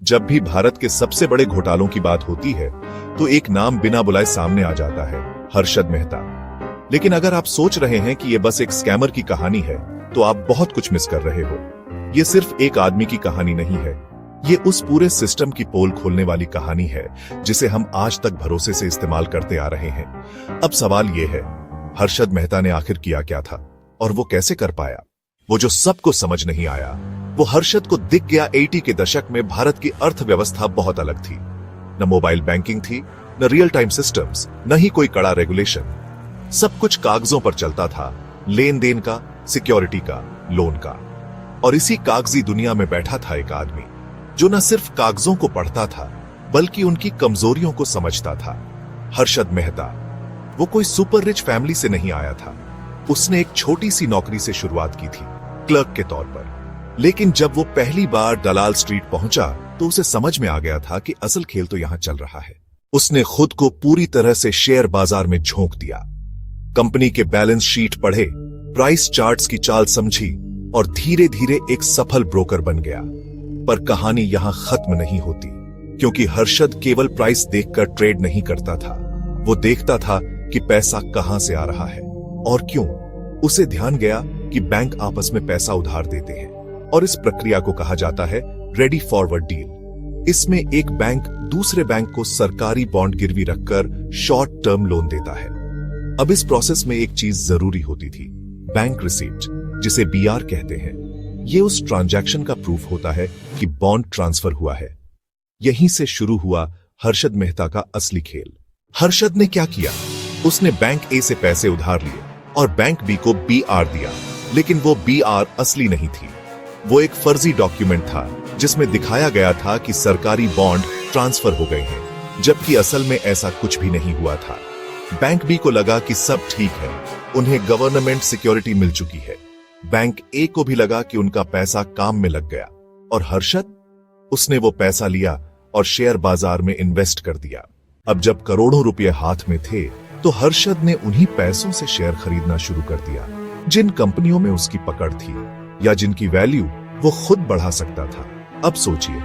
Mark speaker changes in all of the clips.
Speaker 1: जब भी भारत के सबसे बड़े घोटालों की बात होती है तो एक नाम बिना बुलाए सामने आ जाता है, हर्षद मेहता। लेकिन अगर आप सोच रहे हैं कि यह बस एक स्कैमर की कहानी है तो आप बहुत कुछ मिस कर रहे हो। ये सिर्फ एक आदमी की कहानी नहीं है, ये उस पूरे सिस्टम की पोल खोलने वाली कहानी है जिसे हम आज तक भरोसे से इस्तेमाल करते आ रहे हैं। अब सवाल ये है, हर्षद मेहता ने आखिर किया क्या था और वो कैसे कर पाया? वो जो सबको समझ नहीं आया, वो हर्षद को दिख गया 80 के दशक में भारत की अर्थव्यवस्था बहुत अलग थी। न मोबाइल बैंकिंग थी, न रियल टाइम सिस्टम्स, न ही कोई कड़ा रेगुलेशन। सब कुछ कागजों पर चलता था, लेन देन का, सिक्योरिटी का, लोन का। और इसी कागजी दुनिया में बैठा था एक आदमी जो न सिर्फ कागजों को पढ़ता था बल्कि उनकी कमजोरियों को समझता था। हर्षद मेहता वो कोई सुपर रिच फैमिली से नहीं आया था। उसने एक छोटी सी नौकरी से शुरुआत की थी, क्लर्क के तौर पर। लेकिन जब वो पहली बार दलाल स्ट्रीट पहुंचा तो उसे समझ में आ गया था कि असल खेल तो यहां चल रहा है। उसने खुद को पूरी तरह से शेयर बाजार में झोंक दिया, कंपनी के बैलेंस शीट पढ़े, प्राइस चार्ट्स की चाल समझी और धीरे धीरे एक सफल ब्रोकर बन गया। पर कहानी यहां खत्म नहीं होती, क्योंकि हर्षद केवल प्राइस देखकर ट्रेड नहीं करता था। वो देखता था कि पैसा कहां से आ रहा है और क्यों। उसे ध्यान गया कि बैंक आपस में पैसा उधार देते हैं और इस प्रक्रिया को कहा जाता है रेडी फॉरवर्ड डील। इसमें एक बैंक दूसरे बैंक को सरकारी बॉन्ड गिरवी रखकर शॉर्ट टर्म लोन देता है। अब इस प्रोसेस में एक चीज जरूरी होती थी, बैंक रिसीप्ट, जिसे बीआर कहते हैं। ये उस ट्रांजैक्शन का प्रूफ होता है कि बॉन्ड ट्रांसफर हुआ है। यहीं से शुरू हुआ हर्षद मेहता का असली खेल। हर्षद ने क्या किया? उसने बैंक ए से पैसे उधार लिए और बैंक बी को बीआर दिया, लेकिन वो बीआर असली नहीं थी। वो एक फर्जी डॉक्यूमेंट था जिसमें दिखाया गया था कि सरकारी बॉन्ड ट्रांसफर हो गए हैं, जबकि असल में ऐसा कुछ भी नहीं हुआ था। बैंक बी को लगा कि सब ठीक है, उन्हें गवर्नमेंट सिक्योरिटी मिल चुकी है। बैंक ए को भी लगा कि उनका पैसा काम में लग गया। और हर्षद, उसने वो पैसा लिया और शेयर बाजार में इन्वेस्ट कर दिया। अब जब करोड़ों रुपए हाथ में थे तो हर्षद ने उन्हीं पैसों से शेयर खरीदना शुरू कर दिया जिन कंपनियों में उसकी पकड़ थी या जिनकी वैल्यू वो खुद बढ़ा सकता था। अब सोचिए,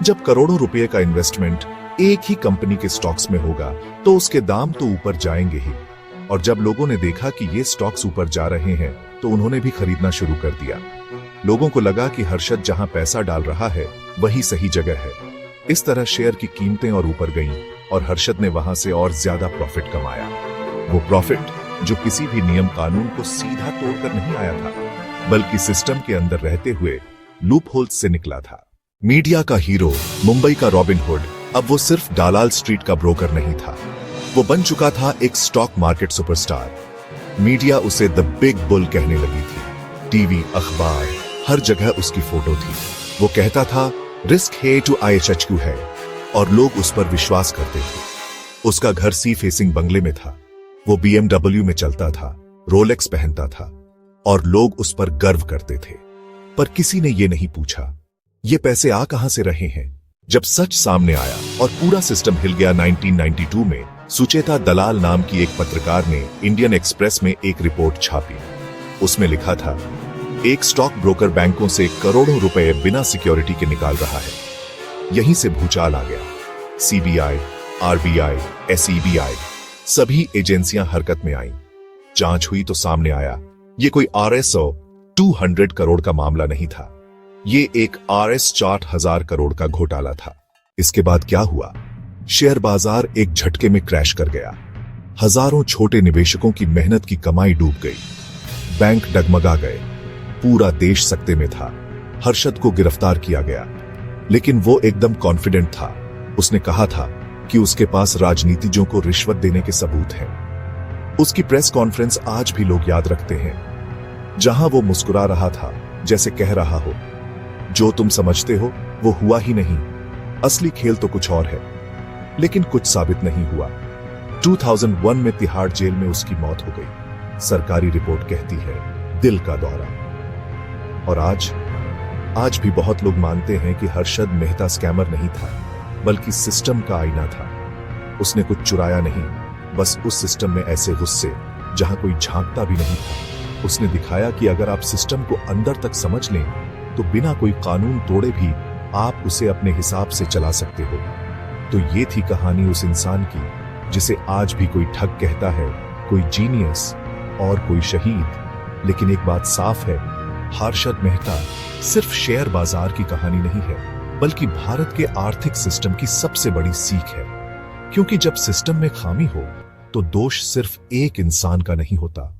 Speaker 1: जब करोड़ों रुपए का इन्वेस्टमेंट एक ही कंपनी के स्टॉक्स में होगा तो उसके दाम तो ऊपर जाएंगे ही। और जब लोगों ने देखा कि ये स्टॉक्स ऊपर जा रहे हैं तो उन्होंने भी खरीदना शुरू कर दिया। लोगों को लगा कि हर्षद जहां पैसा डाल रहा है वही सही जगह है। इस तरह शेयर की कीमतें और ऊपर गईं और हर्षद ने वहां से और ज्यादा प्रॉफिट कमाया। वो प्रॉफिट जो किसी भी नियम कानून को सीधा तोड़कर नहीं आया था, बल्कि सिस्टम के अंदर रहते हुए लूप होल्स से निकला था। मीडिया का हीरो, मुंबई का रॉबिन हुड, अब वो सिर्फ दलाल स्ट्रीट का ब्रोकर नहीं था, वो बन चुका था एक स्टॉक मार्केट सुपरस्टार। मीडिया उसे द बिग बुल कहने लगी थी। टीवी, अखबार, हर जगह उसकी फोटो थी। वो कहता था रिस्क है टू IHHQ है, और लोग उस पर विश्वास करते थे। उसका घर सी फेसिंग बंगले में था। वो BMW में चलता था, रोलेक्स पहनता था और लोग उस पर गर्व करते थे। पर किसी ने ये नहीं पूछा ये पैसे आ कहां से रहे हैं। जब सच सामने आया और पूरा सिस्टम हिल गया 1992 में, सुचेता दलाल नाम की एक पत्रकार ने इंडियन एक्सप्रेस में एक रिपोर्ट छापी। उसमें लिखा था, एक स्टॉक ब्रोकर बैंकों से करोड़ों रुपए बिना सिक्योरिटी के निकाल रहा है। यहीं से भूचाल आ गया। CBI, RBI, SEBI, सभी एजेंसियां हरकत में आईं। जांच हुई तो सामने आया ये कोई RS 200 करोड़ का मामला नहीं था, ये एक RS 6000 करोड़ का घोटाला था। इसके बाद क्या हुआ? शेयर बाजार एक झटके में क्रैश कर गया। हजारों छोटे निवेशकों की मेहनत की कमाई डूब गई। बैंक डगमगा गए। पूरा देश सकते में था। हर्षद को गिरफ्तार किया गया, लेकिन वो एकदम कॉन्फिडेंट था। उसने कहा था कि उसके पास राजनीतिज्ञों को रिश्वत देने के सबूत हैं। उसकी प्रेस कॉन्फ्रेंस आज भी लोग याद रखते हैं, जहां वो मुस्कुरा रहा था, जैसे कह रहा हो, जो तुम समझते हो वो हुआ ही नहीं, असली खेल तो कुछ और है। लेकिन कुछ साबित नहीं हुआ। 2001 में तिहाड़ जेल में उसकी मौत हो गई। सरकारी रिपोर्ट कहती है दिल का दौरा। और आज भी बहुत लोग मानते हैं कि हर्षद मेहता स्कैमर नहीं था, बल्कि सिस्टम का आईना था। उसने कुछ चुराया नहीं, बस उस सिस्टम में ऐसे गुस्से जहां कोई झांकता भी नहीं था। उसने दिखाया कि अगर आप सिस्टम को अंदर तक समझ लें तो बिना कोई कानून तोड़े भी आप उसे अपने हिसाब से चला सकते हो। तो ये थी कहानी उस इंसान की जिसे आज भी कोई ठग कहता है, कोई जीनियस और कोई शहीद। लेकिन एक बात साफ है, हर्षद मेहता सिर्फ शेयर बाजार की कहानी नहीं है, बल्कि भारत के आर्थिक सिस्टम की सबसे बड़ी सीख है। क्योंकि जब सिस्टम में खामी हो तो दोष सिर्फ एक इंसान का नहीं होता,